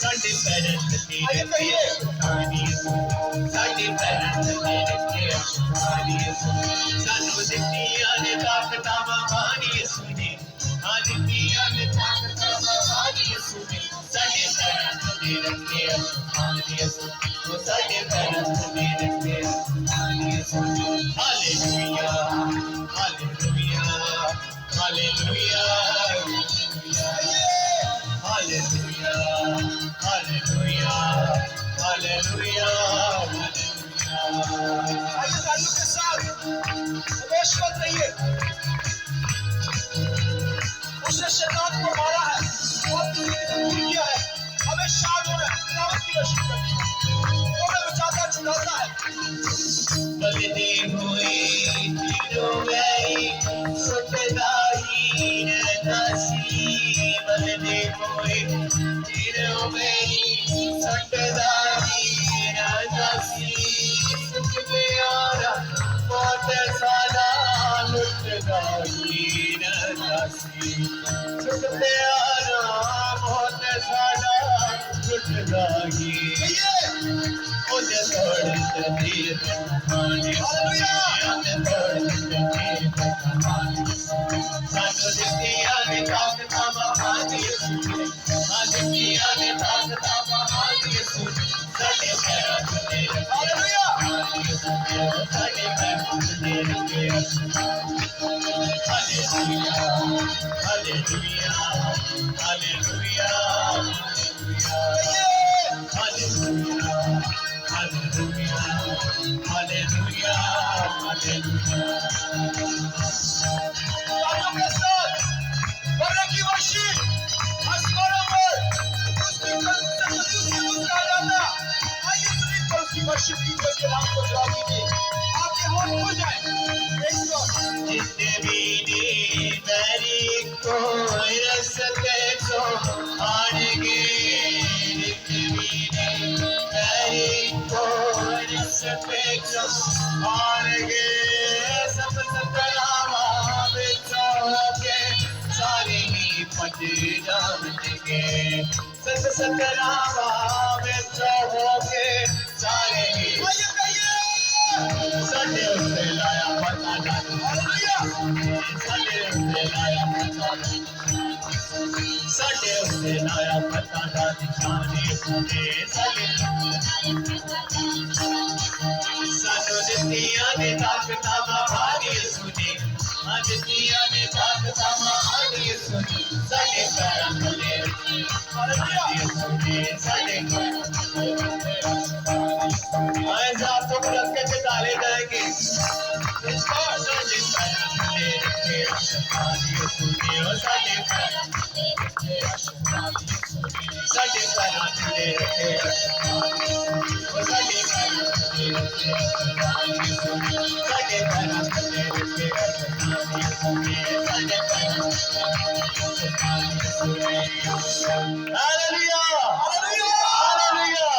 साडे पैरां थल्ले रखे अशुभानी साडे पैरां थल्ले रखे अशुभानी सानू दित्तियां ने ताकतां महानी सुने हाँ दित्तियां ने ताकतां महानी सुने साडे पैरां थल्ले रखे अशुभानी वो साडे पैरां थल्ले रखे अशुभानी hallelujah hallelujah hallelujah hallelujah hallelujah hallelujah आइए तालियों के साथ खामोश मत रहिए। उसने शैतान को मारा है और दूर किया है। हमें शाद होना है, खुदावंद की वर्शिप करनी है। वो हमें बचाता छुड़ाता है। बलदे हुए तीरों गए सुखदाई नसी बलदे हुए तीरों गए सुखदाई नसी सुख प्यारा मौत सादा लुट गई नसी सुख प्यारा मौत सादा लुट गई मुझे तोड़ दे कहानी सानू दित्तियां ने ताकतां महानी सुने हाँ दित्तियां ने ताकतां महानी सुने साडे पैरां थल्ले रखे साडे पैरां थल्ले रखे hallelujah hallelujah hallelujah hallelujah hallelujah hallelujah hallelujah तालियों के साथ बड़े की वर्शिप आसमानों पर उसकी कल्प से कदूसी मुस्कुरा जाता। आइए सुनिए पर उसकी वर्शिप की उसके नाम को जवाब दीजिए। आपके होठ खुल जाए। एक सौ जिंदगी मेरी को रसते को आड़गे जिंदगी मेरी को रसते को आड़गे सब सतरावा बिचो के सारे ही पट जावनगे सब सतरावा बिचो के सारे ही साडे उत्ते लाया पता जाने साडे उत्ते लाया पता साडे उत्ते लाया पता दा निशाने सुने साडे सानू दित्तियां ने ताकतां महानी सुने हाँ दित्तियां ने ताकतां महानी सुने साडे पैरां थल्ले रखे महानी सुने साडे पैरां थल्ले रखे ऐसा तो रख के डाले जाएंगे साडे पैरां थल्ले रखे अशुभानी सुने ओ साडे पैरां थल्ले रखे अशुभानी सुने साडे पैरां थल्ले रखे अशुभानी सुने ओ साडे पैरां थल्ले रखे अशुभानी सुने साडे पैरां थल्ले रखे अशुभानी सुने साडे पैरां थल्ले रखे अशुभानी सुने हालेलुया हालेलुया हालेलुया